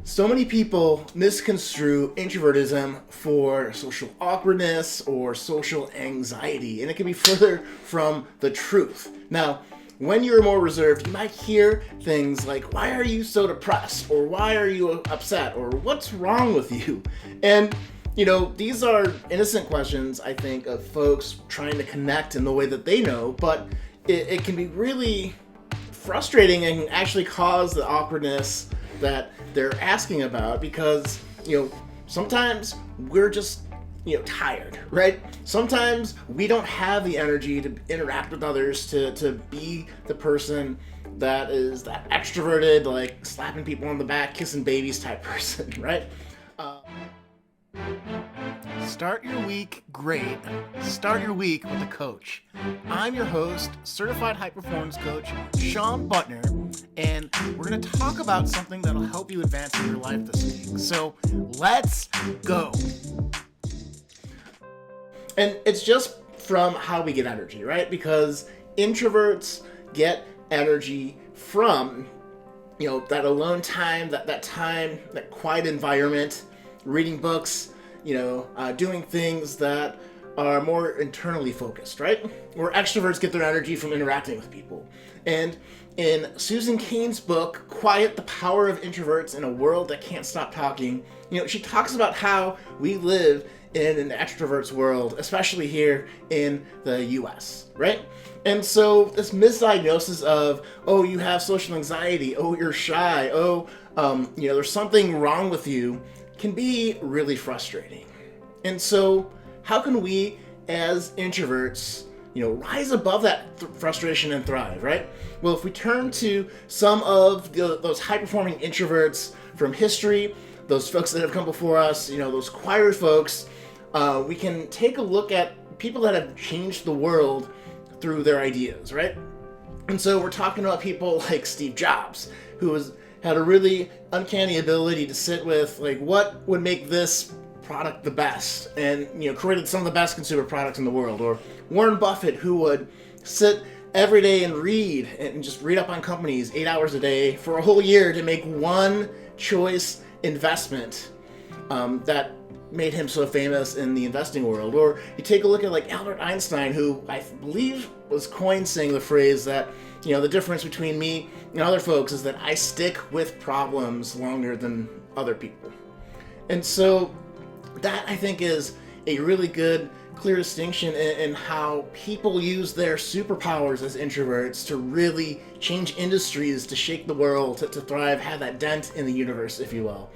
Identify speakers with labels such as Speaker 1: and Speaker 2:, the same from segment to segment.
Speaker 1: So many people misconstrue introvertism for social awkwardness or social anxiety, and it can be further from the truth. Now, when you're more reserved, you might hear things like, why are you so depressed? Or why are you upset? Or what's wrong with you? And, these are innocent questions, I think, of folks trying to connect in the way that they know, but it can be really frustrating and can actually cause the awkwardness that they're asking about because, sometimes we're just, tired, right? Sometimes we don't have the energy to interact with others, to be the person that is that extroverted, like slapping people on the back, kissing babies type person, right? Start your week great. Start your week with a coach. I'm your host, certified high performance coach, Sean Butner, and we're going to talk about something that'll help you advance in your life this week. So let's go. And it's just from how we get energy, right? Because introverts get energy from, that alone time, that time, that quiet environment, reading books, doing things that are more internally focused, right? Where extroverts get their energy from interacting with people. And in Susan Cain's book, Quiet, the Power of Introverts in a World That Can't Stop Talking, she talks about how we live in an extrovert's world, especially here in the US, right? And so this misdiagnosis of, oh, you have social anxiety, oh, you're shy, oh, there's something wrong with you, can be really frustrating. And so how can we as introverts, rise above that frustration and thrive, right? Well, if we turn to some of those high-performing introverts from history, those folks that have come before us, those quiet folks, we can take a look at people that have changed the world through their ideas, right? And so we're talking about people like Steve Jobs, who had a really uncanny ability to sit with, like, what would make this product the best, and created some of the best consumer products in the world. Or Warren Buffett, who would sit every day and read and just read up on companies 8 hours a day for a whole year to make one choice investment that made him so famous in the investing world. Or you take a look at like Albert Einstein, who I believe was coined saying the phrase that, the difference between me and other folks is that I stick with problems longer than other people. And so that, I think, is a really good, clear distinction in how people use their superpowers as introverts to really change industries, to shake the world, to thrive, have that dent in the universe, if you will.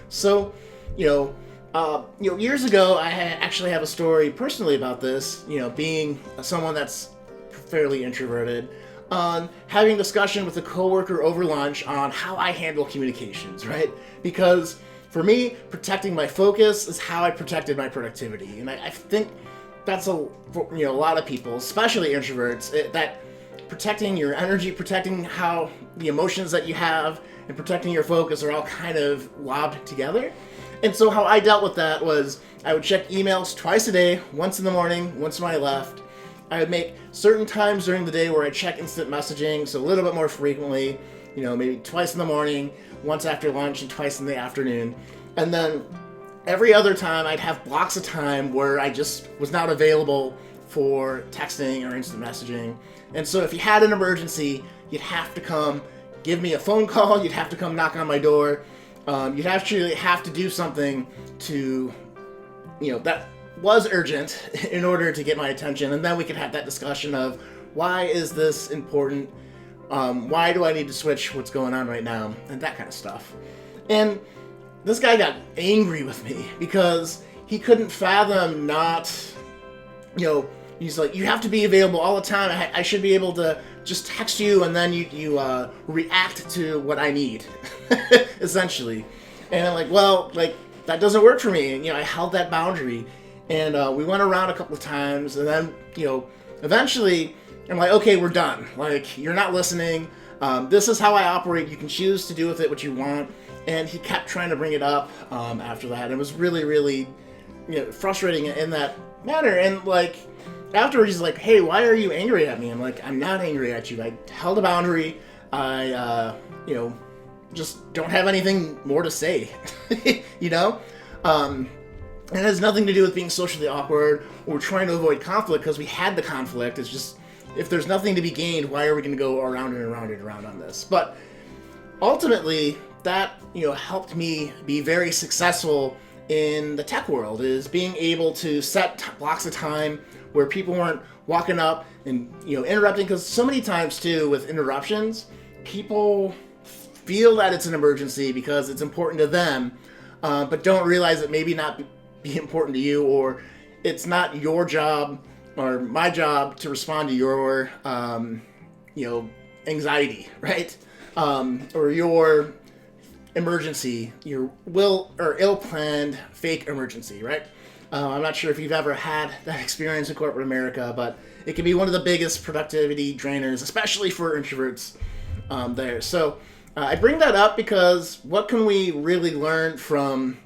Speaker 1: So, years ago, I actually have a story personally about this, being someone that's fairly introverted, on having a discussion with a coworker over lunch on how I handle communications, right? Because for me, protecting my focus is how I protected my productivity. And I think that's a lot of people, especially introverts, that protecting your energy, protecting how the emotions that you have, and protecting your focus are all kind of lobbed together. And so how I dealt with that was I would check emails twice a day, once in the morning, once when I left. I would make certain times during the day where I check instant messaging, so a little bit more frequently, maybe twice in the morning, once after lunch, and twice in the afternoon. And then every other time I'd have blocks of time where I just was not available for texting or instant messaging. And so if you had an emergency, you'd have to come give me a phone call, you'd have to come knock on my door. You'd actually have to do something to, that was urgent in order to get my attention. And then we could have that discussion of, why is this important? Why do I need to switch what's going on right now? And that kind of stuff. And this guy got angry with me because he couldn't fathom not, he's like, you have to be available all the time. I should be able to just text you and then you react to what I need, essentially. And I'm like, well, that doesn't work for me. And, I held that boundary. And we went around a couple of times. And then, eventually I'm like, okay, we're done. You're not listening. This is how I operate. You can choose to do with it what you want. And he kept trying to bring it up after that. It was really, really frustrating in that manner. And afterwards he's like, hey, why are you angry at me? I'm like, I'm not angry at you. I held a boundary. I just don't have anything more to say, you know? It has nothing to do with being socially awkward or trying to avoid conflict, because we had the conflict. It's just, if there's nothing to be gained, why are we going to go around and around and around on this? But ultimately, that, helped me be very successful in the tech world, is being able to set blocks of time where people weren't walking up and, interrupting. Because so many times, too, with interruptions, people feel that it's an emergency because it's important to them, but don't realize it maybe not be important to you, or it's not your job or my job to respond to your, anxiety, right? Or your emergency, your ill-planned fake emergency, right? I'm not sure if you've ever had that experience in corporate America, but it can be one of the biggest productivity drainers, especially for introverts there. So I bring that up because what can we really learn from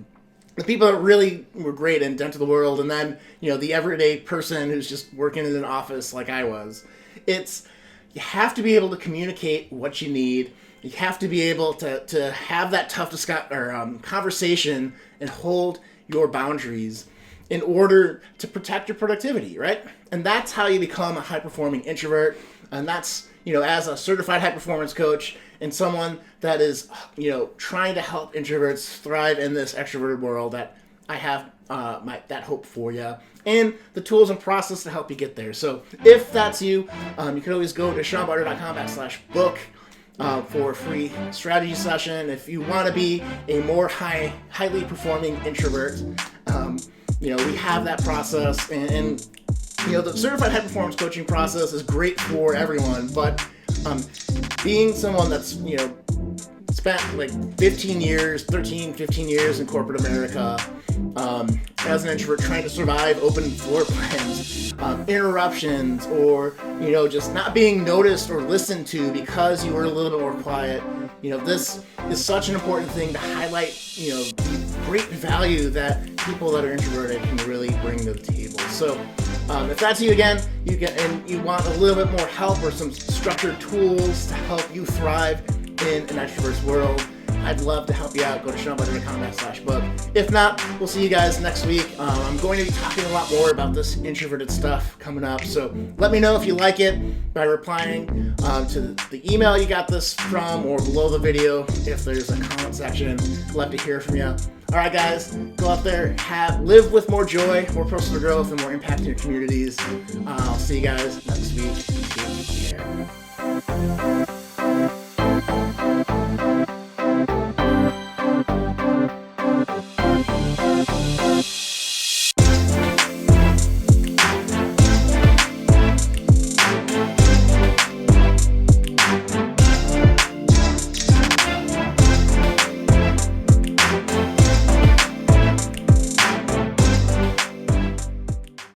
Speaker 1: the people that really were great and dent to the world, and then, the everyday person who's just working in an office like I was? It's, you have to be able to communicate what you need. You have to be able to have that tough conversation and hold your boundaries in order to protect your productivity, right? And that's how you become a high-performing introvert. And that's, as a certified high-performance coach and someone that is, trying to help introverts thrive in this extroverted world, that I have that hope for you, and the tools and process to help you get there. So if that's you, you can always go to seanbarter.com/book for a free strategy session. If you want to be a more highly performing introvert, we have that process, and the certified high performance coaching process is great for everyone, but being someone that's, spent like 15 years in corporate America, as an introvert trying to survive open floor plans, interruptions, or, just not being noticed or listened to because you were a little bit more quiet. This is such an important thing to highlight, the great value that people that are introverted can really bring to the table. So if that's you again, you want a little bit more help or some structured tools to help you thrive in an extrovert's world, I'd love to help you out. Go to seanbarter.com/book. If not, we'll see you guys next week. I'm going to be talking a lot more about this introverted stuff coming up, so let me know if you like it by replying to the email you got this from, or below the video if there's a comment section. Love to hear from you. All right, guys, go out there, live with more joy, more personal growth, and more impact in your communities. I'll see you guys next week. Take care.